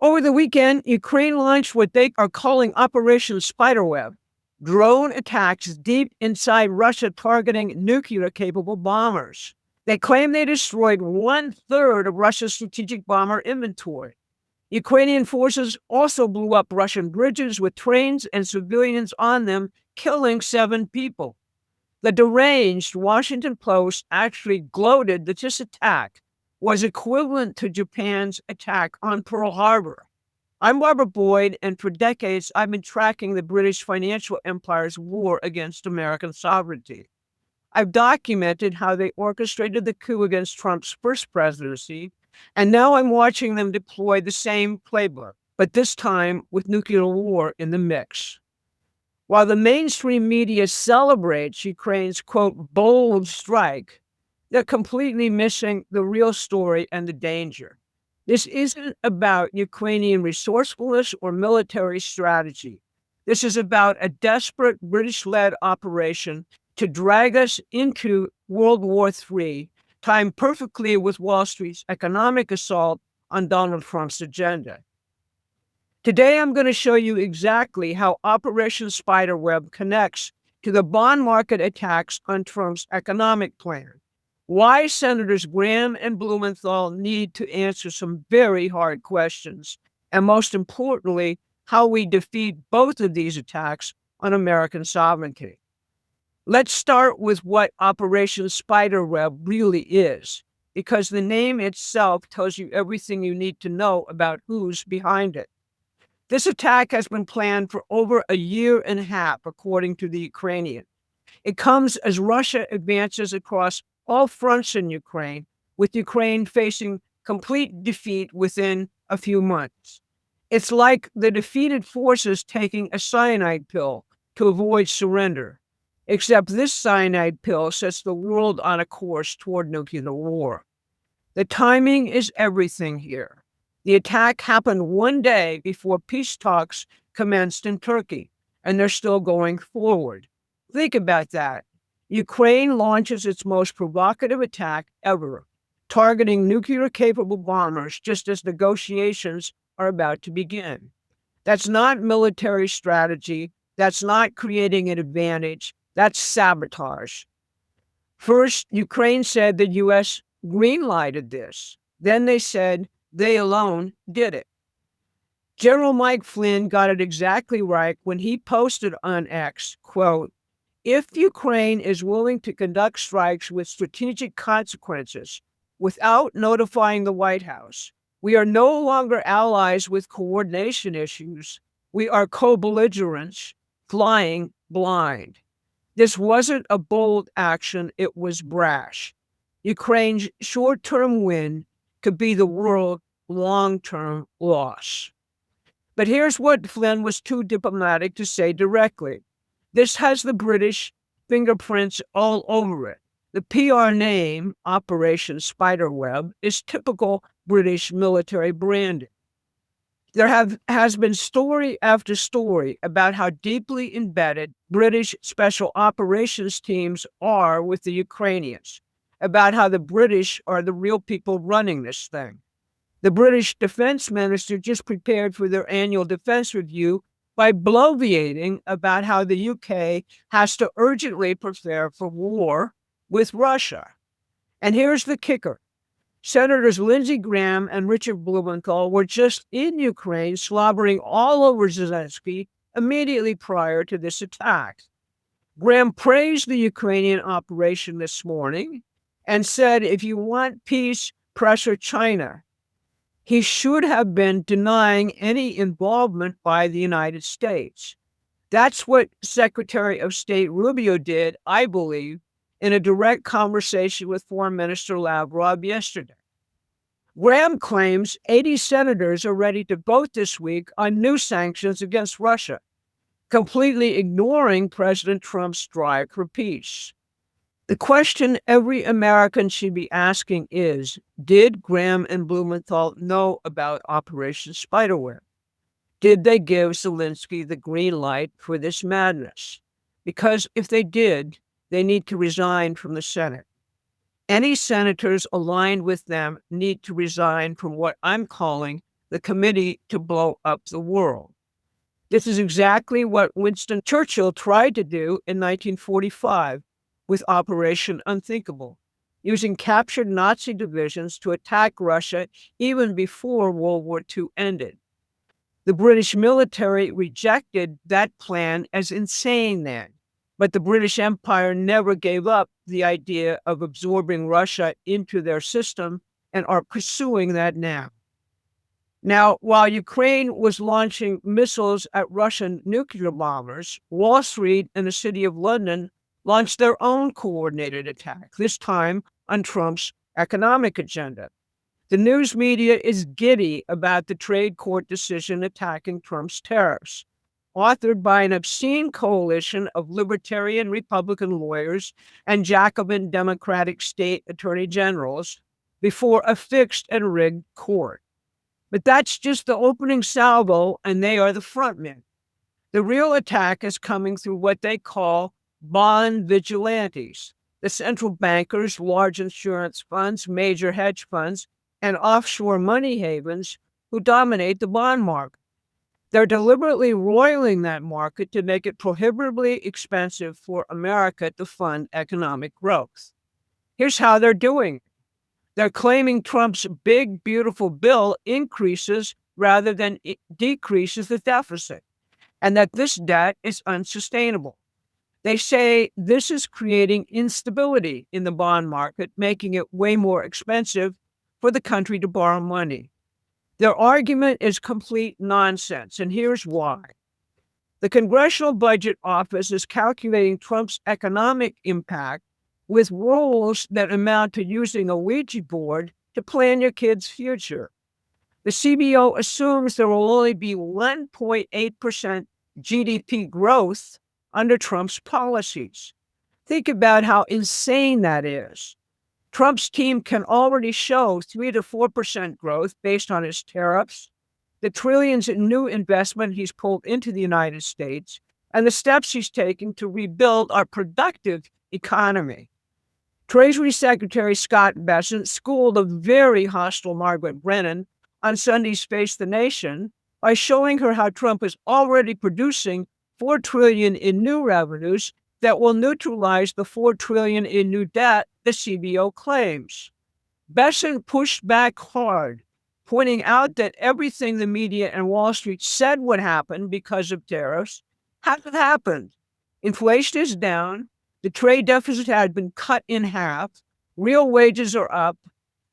Over the weekend, Ukraine launched what they are calling Operation Spiderweb, drone attacks deep inside Russia targeting nuclear-capable bombers. They claim they destroyed one-third of Russia's strategic bomber inventory. Ukrainian forces also blew up Russian bridges with trains and civilians on them, killing 7 people. The deranged Washington Post actually gloated that this attack was equivalent to Japan's attack on Pearl Harbor. I'm Barbara Boyd, and for decades I've been tracking the British financial empire's war against American sovereignty. I've documented how they orchestrated the coup against Trump's first presidency, and now I'm watching them deploy the same playbook, but this time with nuclear war in the mix. While the mainstream media celebrates Ukraine's, quote, bold strike, they're completely missing the real story and the danger. This isn't about Ukrainian resourcefulness or military strategy. This is about a desperate British-led operation to drag us into World War III, timed perfectly with Wall Street's economic assault on Donald Trump's agenda. Today, I'm going to show you exactly how Operation Spiderweb connects to the bond market attacks on Trump's economic plan, why Senators Graham and Blumenthal need to answer some very hard questions, and most importantly, how we defeat both of these attacks on American sovereignty. Let's start with what Operation Spiderweb really is, because the name itself tells you everything you need to know about who's behind it. This attack has been planned for over a year and a half, according to the Ukrainian. It comes as Russia advances across all fronts in Ukraine, with Ukraine facing complete defeat within a few months. It's like the defeated forces taking a cyanide pill to avoid surrender, except this cyanide pill sets the world on a course toward nuclear war. The timing is everything here. The attack happened one day before peace talks commenced in Turkey, and they're still going forward. Think about that. Ukraine launches its most provocative attack ever, targeting nuclear-capable bombers just as negotiations are about to begin. That's not military strategy. That's not creating an advantage. That's sabotage. First, Ukraine said the U.S. green-lighted this. Then they said they alone did it. General Mike Flynn got it exactly right when he posted on X, quote, "If Ukraine is willing to conduct strikes with strategic consequences without notifying the White House, we are no longer allies with coordination issues. We are co-belligerents flying blind." This wasn't a bold action, it was brash. Ukraine's short-term win could be the world's long-term loss. But here's what Flynn was too diplomatic to say directly. This has the British fingerprints all over it. The PR name, Operation Spiderweb, is typical British military branding. There has been story after story about how deeply embedded British special operations teams are with the Ukrainians, about how the British are the real people running this thing. The British defense minister just prepared for their annual defense review by bloviating about how the UK has to urgently prepare for war with Russia. And here's the kicker. Senators Lindsey Graham and Richard Blumenthal were just in Ukraine slobbering all over Zelensky immediately prior to this attack. Graham praised the Ukrainian operation this morning and said, if you want peace, pressure China. He should have been denying any involvement by the United States. That's what Secretary of State Rubio did, I believe, in a direct conversation with Foreign Minister Lavrov yesterday. Graham claims 80 senators are ready to vote this week on new sanctions against Russia, completely ignoring President Trump's drive for peace. The question every American should be asking is, did Graham and Blumenthal know about Operation Spiderweb? Did they give Zelensky the green light for this madness? Because if they did, they need to resign from the Senate. Any senators aligned with them need to resign from what I'm calling the committee to blow up the world. This is exactly what Winston Churchill tried to do in 1945 with Operation Unthinkable, using captured Nazi divisions to attack Russia even before World War II ended. The British military rejected that plan as insane then, but the British Empire never gave up the idea of absorbing Russia into their system and are pursuing that now. Now, while Ukraine was launching missiles at Russian nuclear bombers, Wall Street and the City of London launched their own coordinated attack, this time on Trump's economic agenda. The news media is giddy about the trade court decision attacking Trump's tariffs, authored by an obscene coalition of libertarian Republican lawyers and Jacobin Democratic state attorney generals before a fixed and rigged court. But that's just the opening salvo, and they are the frontmen. The real attack is coming through what they call bond vigilantes, the central bankers, large insurance funds, major hedge funds, and offshore money havens who dominate the bond market. They're deliberately roiling that market to make it prohibitively expensive for America to fund economic growth. Here's how they're doing it. They're claiming Trump's big, beautiful bill increases rather than decreases the deficit, and that this debt is unsustainable. They say this is creating instability in the bond market, making it way more expensive for the country to borrow money. Their argument is complete nonsense, and here's why. The Congressional Budget Office is calculating Trump's economic impact with rules that amount to using a Ouija board to plan your kid's future. The CBO assumes there will only be 1.8% GDP growth under Trump's policies. Think about how insane that is. Trump's team can already show 3 to 4% growth based on his tariffs, the trillions in new investment he's pulled into the United States, and the steps he's taking to rebuild our productive economy. Treasury Secretary Scott Bessent schooled a very hostile Margaret Brennan on Sunday's Face the Nation by showing her how Trump is already producing $4 trillion in new revenues that will neutralize the $4 trillion in new debt the CBO claims. Bessent pushed back hard, pointing out that everything the media and Wall Street said would happen because of tariffs hasn't happened. Inflation is down. The trade deficit had been cut in half. Real wages are up.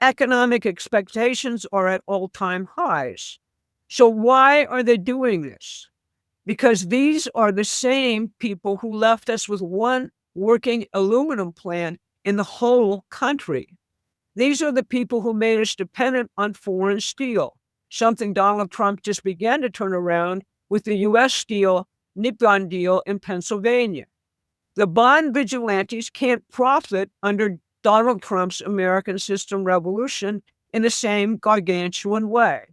Economic expectations are at all-time highs. So why are they doing this? Because these are the same people who left us with one working aluminum plant in the whole country. These are the people who made us dependent on foreign steel, something Donald Trump just began to turn around with the U.S. Steel Nippon deal in Pennsylvania. The bond vigilantes can't profit under Donald Trump's American system revolution in the same gargantuan way.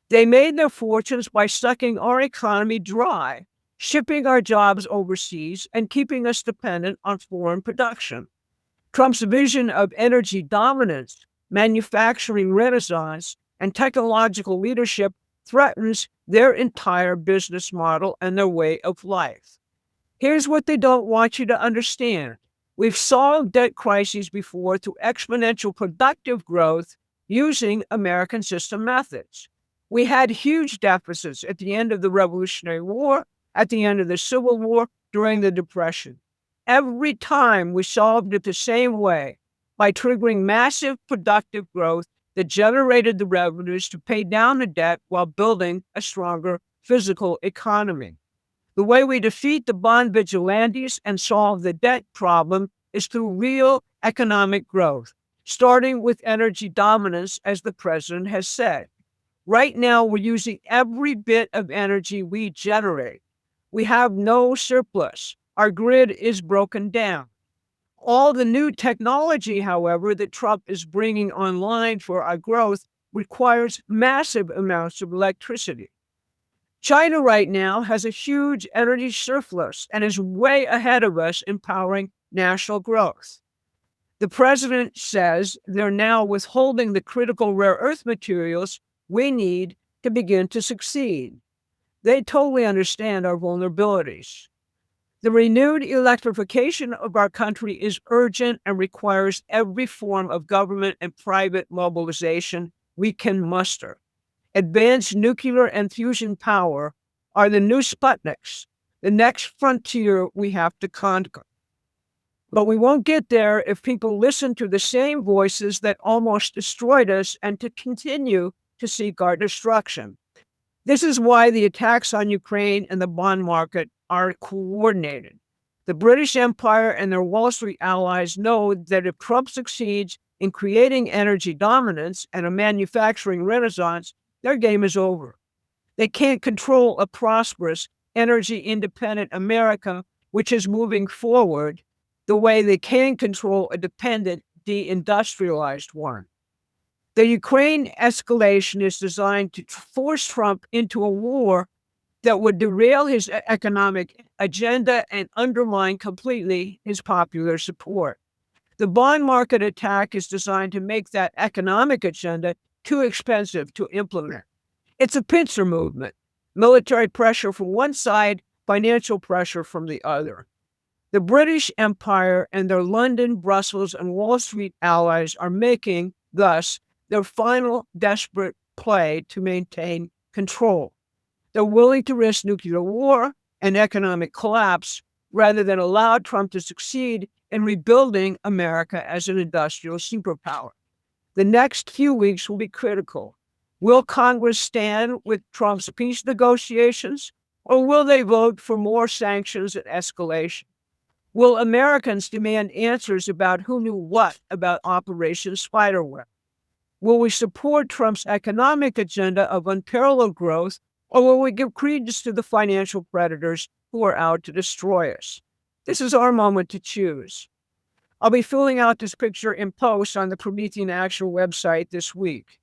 They made their fortunes by sucking our economy dry, shipping our jobs overseas, and keeping us dependent on foreign production. Trump's vision of energy dominance, manufacturing renaissance, and technological leadership threatens their entire business model and their way of life. Here's what they don't want you to understand. We've solved debt crises before through exponential productive growth using American system methods. We had huge deficits at the end of the Revolutionary War, at the end of the Civil War, during the Depression. Every time we solved it the same way, by triggering massive productive growth that generated the revenues to pay down the debt while building a stronger physical economy. The way we defeat the bond vigilantes and solve the debt problem is through real economic growth, starting with energy dominance, as the president has said. Right now, we're using every bit of energy we generate. We have no surplus. Our grid is broken down. All the new technology, however, that Trump is bringing online for our growth requires massive amounts of electricity. China right now has a huge energy surplus and is way ahead of us in powering national growth. The president says they're now withholding the critical rare earth materials we need to begin to succeed. They totally understand our vulnerabilities. The renewed electrification of our country is urgent and requires every form of government and private mobilization we can muster. Advanced nuclear and fusion power are the new Sputniks, the next frontier we have to conquer. But we won't get there if people listen to the same voices that almost destroyed us and to continue to seek our destruction. This is why the attacks on Ukraine and the bond market are coordinated. The British Empire and their Wall Street allies know that if Trump succeeds in creating energy dominance and a manufacturing renaissance, their game is over. They can't control a prosperous, energy-independent America, which is moving forward, the way they can control a dependent, deindustrialized one. The Ukraine escalation is designed to force Trump into a war that would derail his economic agenda and undermine completely his popular support. The bond market attack is designed to make that economic agenda too expensive to implement. It's a pincer movement, military pressure from one side, financial pressure from the other. The British Empire and their London, Brussels, and Wall Street allies are making, thus, their final desperate play to maintain control. They're willing to risk nuclear war and economic collapse rather than allow Trump to succeed in rebuilding America as an industrial superpower. The next few weeks will be critical. Will Congress stand with Trump's peace negotiations, or will they vote for more sanctions and escalation? Will Americans demand answers about who knew what about Operation Spiderweb? Will we support Trump's economic agenda of unparalleled growth, or will we give credence to the financial predators who are out to destroy us? This is our moment to choose. I'll be filling out this picture in post on the Promethean Action website this week.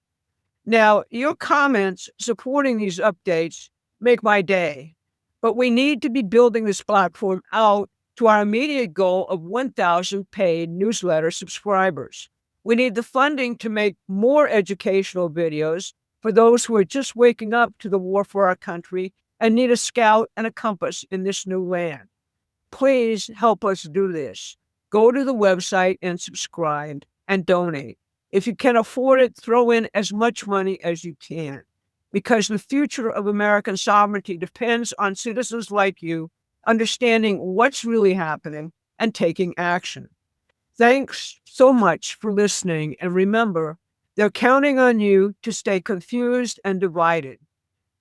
Now, your comments supporting these updates make my day, but we need to be building this platform out to our immediate goal of 1,000 paid newsletter subscribers. We need the funding to make more educational videos for those who are just waking up to the war for our country and need a scout and a compass in this new land. Please help us do this. Go to the website and subscribe and donate. If you can afford it, throw in as much money as you can, because the future of American sovereignty depends on citizens like you understanding what's really happening and taking action. Thanks so much for listening, and remember, they're counting on you to stay confused and divided.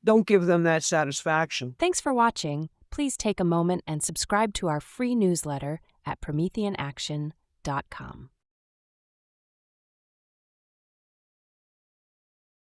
Don't give them that satisfaction. Thanks for watching. Please take a moment and subscribe to our free newsletter at prometheanaction.com.